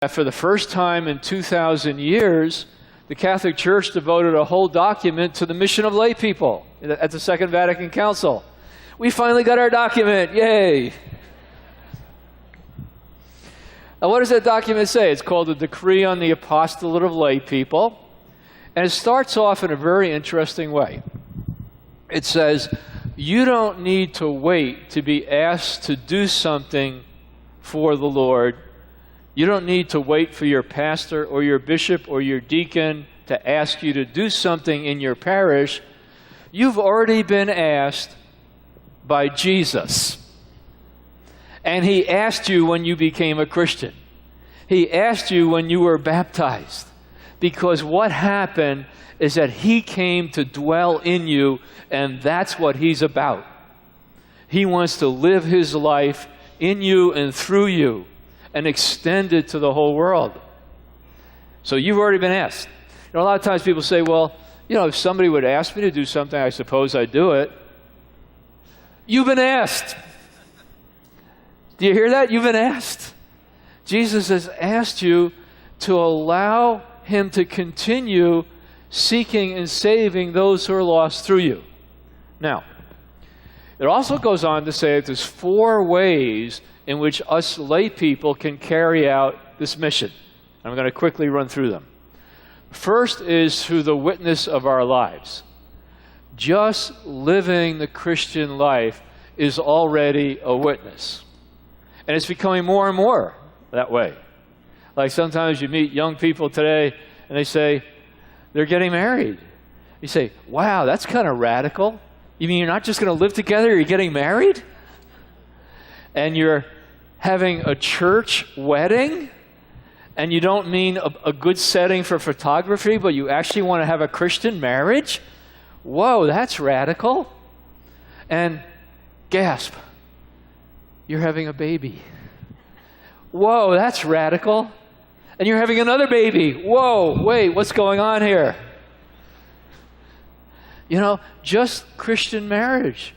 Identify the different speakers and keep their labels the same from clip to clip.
Speaker 1: For the first time in 2,000 years, the Catholic Church devoted a whole document to the mission of lay people at the Second Vatican Council. We finally got our document. Yay! Now, what does that document say? It's called the Decree on the Apostolate of Lay People. And it starts off in a very interesting way. It says, you don't need to wait to be asked to do something for the Lord. You don't need to wait for your pastor or your bishop or your deacon to ask you to do something in your parish. You've already been asked by Jesus. And he asked you when you became a Christian. He asked you when you were baptized. Because what happened is that he came to dwell in you, and that's what he's about. He wants to live his life in you and through you and extend it to the whole world. So you've already been asked. A lot of times people say, well, if somebody would ask me to do something, I suppose I'd do it. You've been asked. Do you hear that? You've been asked. Jesus has asked you to allow him to continue seeking and saving those who are lost through you. Now, it also goes on to say that there's 4 ways in which us lay people can carry out this mission. I'm going to quickly run through them. First is through the witness of our lives. Just living the Christian life is already a witness. And it's becoming more and more that way. Like sometimes you meet young people today and they say they're getting married. You say, wow, that's kind of radical. You mean you're not just going to live together, you're getting married? And you're having a church wedding? And you don't mean a good setting for photography, but you actually want to have a Christian marriage? Whoa, that's radical. And gasp, you're having a baby. Whoa, that's radical. And you're having another baby. Whoa, wait, what's going on here? Just Christian marriage,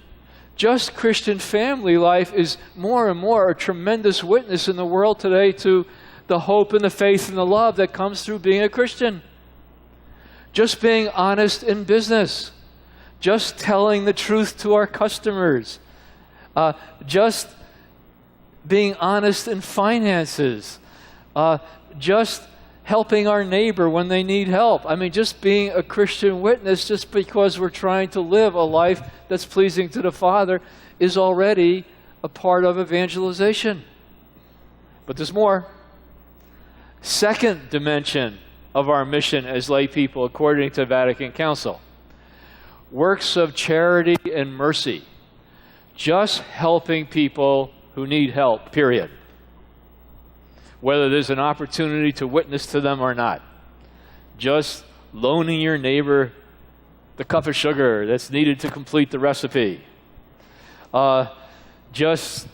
Speaker 1: just Christian family life is more and more a tremendous witness in the world today to the hope and the faith and the love that comes through being a Christian. Just being honest in business, just telling the truth to our customers, just being honest in finances, just helping our neighbor when they need help. I mean, just being a Christian witness just because we're trying to live a life that's pleasing to the Father is already a part of evangelization. But there's more. Second dimension of our mission as lay people, according to Vatican Council. Works of charity and mercy. Just helping people who need help, period. Whether there's an opportunity to witness to them or not. Just loaning your neighbor the cup of sugar that's needed to complete the recipe. Just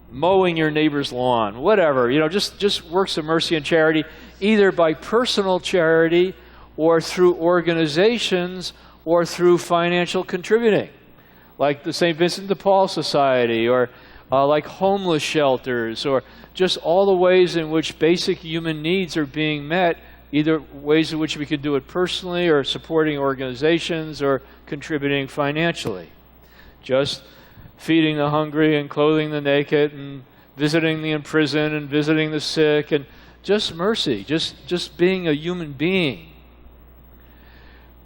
Speaker 1: mowing your neighbor's lawn, whatever. Just works of mercy and charity, either by personal charity or through organizations or through financial contributing. Like the St. Vincent de Paul Society, or like homeless shelters, or just all the ways in which basic human needs are being met, either ways in which we could do it personally or supporting organizations or contributing financially. Just feeding the hungry and clothing the naked and visiting the imprisoned and visiting the sick, and just mercy, just being a human being.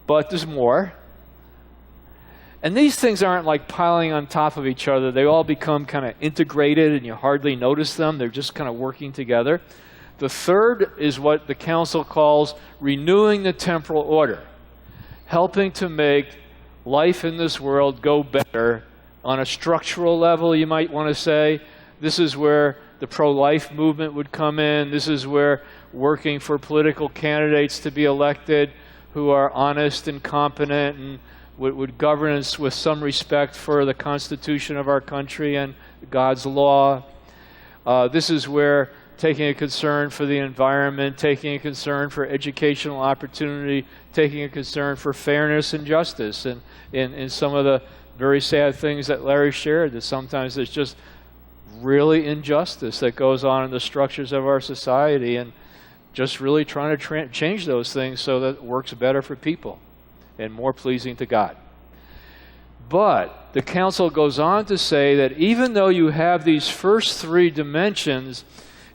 Speaker 1: But there's more. And these things aren't like piling on top of each other. They all become kind of integrated and you hardly notice them. They're just kind of working together. The third is what the Council calls renewing the temporal order, helping to make life in this world go better on a structural level, you might want to say. This is where the pro-life movement would come in. This is where working for political candidates to be elected who are honest and competent and would govern us with some respect for the Constitution of our country and God's law. This is where taking a concern for the environment, taking a concern for educational opportunity, taking a concern for fairness and justice, and in some of the very sad things that Larry shared, that sometimes there's just really injustice that goes on in the structures of our society, and just really trying to change those things so that it works better for people and more pleasing to God. But the council goes on to say that even though you have these first three dimensions,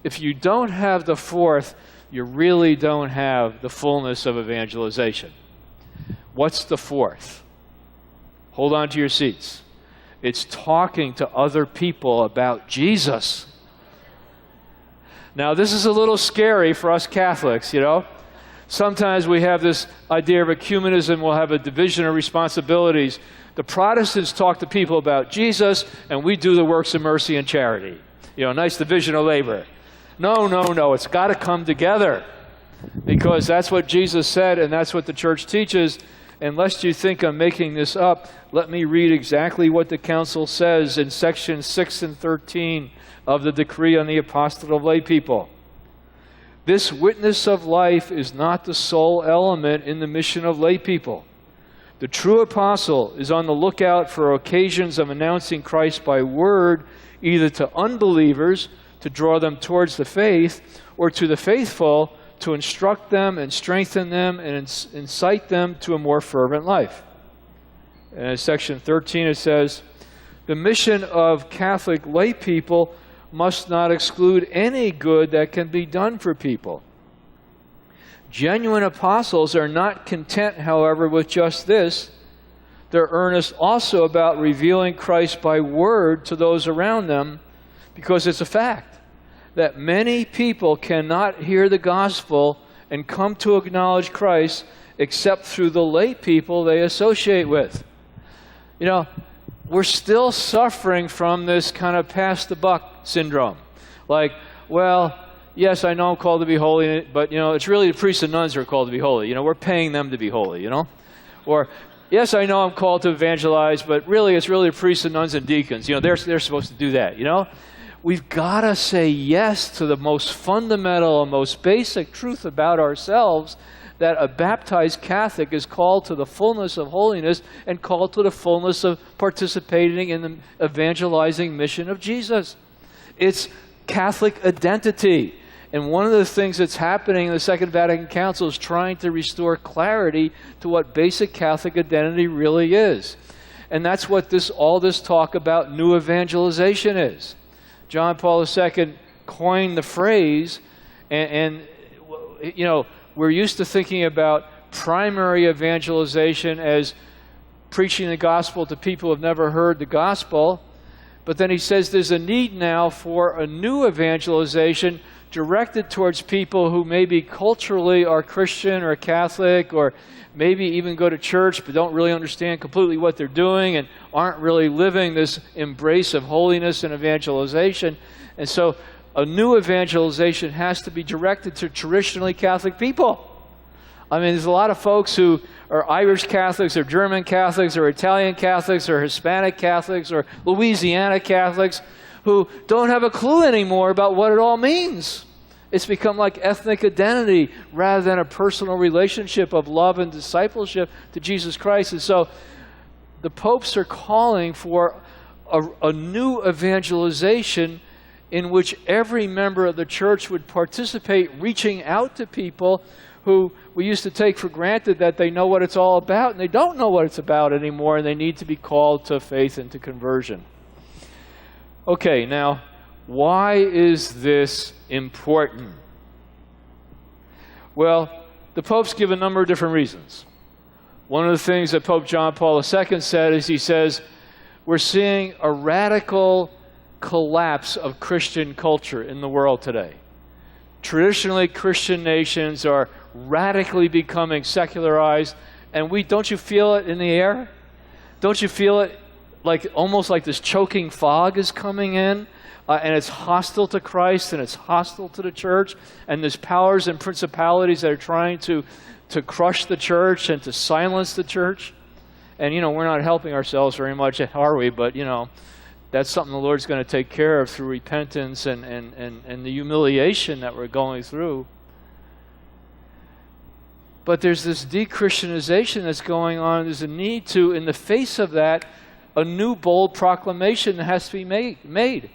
Speaker 1: if you don't have the fourth, you really don't have the fullness of evangelization. What's the fourth? Hold on to your seats. It's talking to other people about Jesus. Now, this is a little scary for us Catholics, you know. Sometimes we have this idea of ecumenism. We'll have a division of responsibilities. The Protestants talk to people about Jesus, and we do the works of mercy and charity. You know, nice division of labor. No. It's got to come together, because that's what Jesus said, and that's what the church teaches. And lest you think I'm making this up, let me read exactly what the council says in sections 6 and 13 of the Decree on the Apostolate of Lay People. This witness of life is not the sole element in the mission of lay people. The true apostle is on the lookout for occasions of announcing Christ by word, either to unbelievers to draw them towards the faith, or to the faithful to instruct them and strengthen them and incite them to a more fervent life. And in section 13 it says, the mission of Catholic lay people must not exclude any good that can be done for people. Genuine apostles are not content, however, with just this. They're earnest also about revealing Christ by word to those around them, because it's a fact that many people cannot hear the gospel and come to acknowledge Christ except through the lay people they associate with. You know, we're still suffering from this kind of pass the buck syndrome. Like, well, yes, I know I'm called to be holy, but, you know, it's really the priests and nuns who are called to be holy. You know, we're paying them to be holy, you know? Or, yes, I know I'm called to evangelize, but really it's really the priests and nuns and deacons. You know, they're supposed to do that, you know? We've got to say yes to the most fundamental and most basic truth about ourselves, that a baptized Catholic is called to the fullness of holiness and called to the fullness of participating in the evangelizing mission of Jesus. It's Catholic identity. And one of the things that's happening in the Second Vatican Council is trying to restore clarity to what basic Catholic identity really is. And that's what all this talk about new evangelization is. John Paul II coined the phrase, and you know, we're used to thinking about primary evangelization as preaching the gospel to people who have never heard the gospel. But then he says there's a need now for a new evangelization directed towards people who maybe culturally are Christian or Catholic, or maybe even go to church but don't really understand completely what they're doing and aren't really living this embrace of holiness and evangelization. And so a new evangelization has to be directed to traditionally Catholic people. I mean, there's a lot of folks who are Irish Catholics or German Catholics or Italian Catholics or Hispanic Catholics or Louisiana Catholics who don't have a clue anymore about what it all means. It's become like ethnic identity rather than a personal relationship of love and discipleship to Jesus Christ. And so the popes are calling for a new evangelization in which every member of the church would participate, reaching out to people who we used to take for granted that they know what it's all about, and they don't know what it's about anymore, and they need to be called to faith and to conversion. Okay, now, why is this important? Well, the popes give a number of different reasons. One of the things that Pope John Paul II said is, he says, we're seeing a radical collapse of Christian culture in the world today. Traditionally, Christian nations are radically becoming secularized, and don't you feel it in the air? Don't you feel it like almost like this choking fog is coming in, and it's hostile to Christ and it's hostile to the church, and there's powers and principalities that are trying to crush the church and to silence the church. And, you know, we're not helping ourselves very much, are we? But, you know, that's something the Lord's going to take care of through repentance and the humiliation that we're going through. But there's this de-Christianization that's going on. There's a need to, in the face of that, a new bold proclamation has to be made.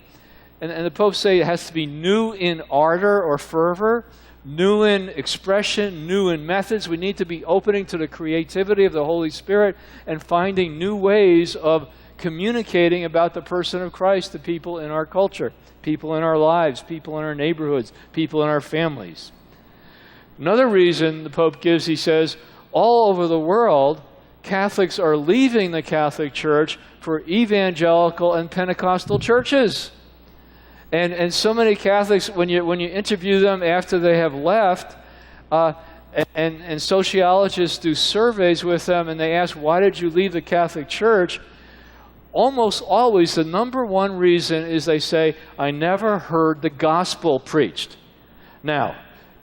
Speaker 1: And the Pope say it has to be new in ardor or fervor, new in expression, new in methods. We need to be opening to the creativity of the Holy Spirit and finding new ways of communicating about the person of Christ to people in our culture, people in our lives, people in our neighborhoods, people in our families. Another reason the Pope gives, he says, all over the world, Catholics are leaving the Catholic Church for evangelical and Pentecostal churches. And so many Catholics, when you interview them after they have left, and sociologists do surveys with them, and they ask, why did you leave the Catholic Church? Almost always the number one reason is they say, I never heard the gospel preached. Now,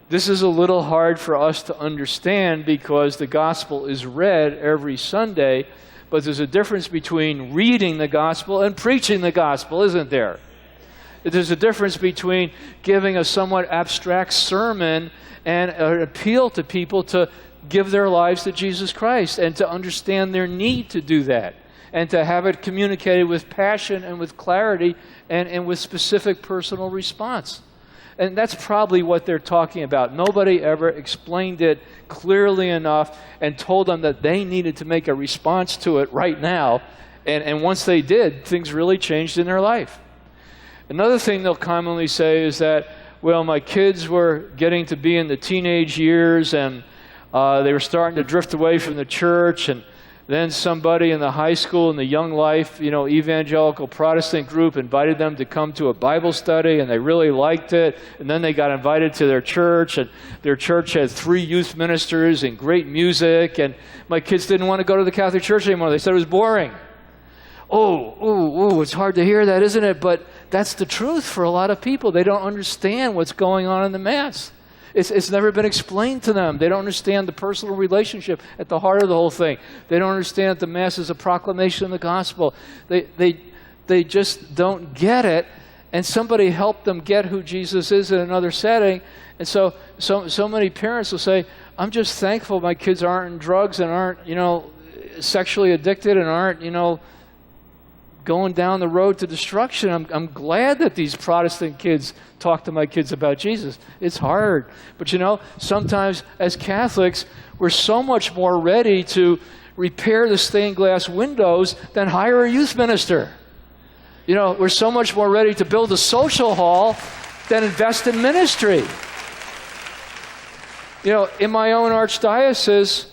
Speaker 1: this is a little hard for us to understand because the gospel is read every Sunday, but there's a difference between reading the gospel and preaching the gospel, isn't there? There's a difference between giving a somewhat abstract sermon and an appeal to people to give their lives to Jesus Christ and to understand their need to do that and to have it communicated with passion and with clarity and with specific personal response. And that's probably what they're talking about. Nobody ever explained it clearly enough and told them that they needed to make a response to it right now. And once they did, things really changed in their life. Another thing they'll commonly say is that, well, my kids were getting to be in the teenage years and they were starting to drift away from the church, and then somebody in the high school in the Young Life, evangelical Protestant group invited them to come to a Bible study, and they really liked it, and then they got invited to their church, and their church had 3 youth ministers and great music, and my kids didn't want to go to the Catholic Church anymore. They said it was boring. It's hard to hear that, isn't it? But that's the truth for a lot of people. They don't understand what's going on in the Mass. It's never been explained to them. They don't understand the personal relationship at the heart of the whole thing. They don't understand that the Mass is a proclamation of the gospel. They just don't get it, and somebody helped them get who Jesus is in another setting. And so many parents will say, I'm just thankful my kids aren't in drugs and aren't, sexually addicted and aren't, going down the road to destruction. I'm glad that these Protestant kids talk to my kids about Jesus. It's hard. But sometimes as Catholics, we're so much more ready to repair the stained glass windows than hire a youth minister. We're so much more ready to build a social hall than invest in ministry. In my own archdiocese,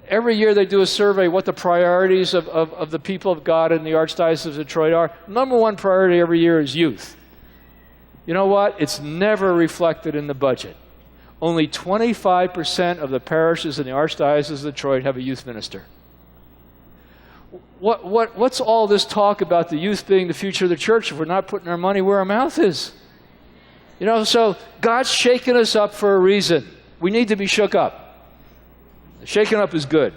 Speaker 1: every year they do a survey what the priorities of the people of God in the Archdiocese of Detroit are. Number one priority every year is youth. You know what? It's never reflected in the budget. Only 25% of the parishes in the Archdiocese of Detroit have a youth minister. What's all this talk about the youth being the future of the church if we're not putting our money where our mouth is? So God's shaking us up for a reason. We need to be shook up. Shaken up is good.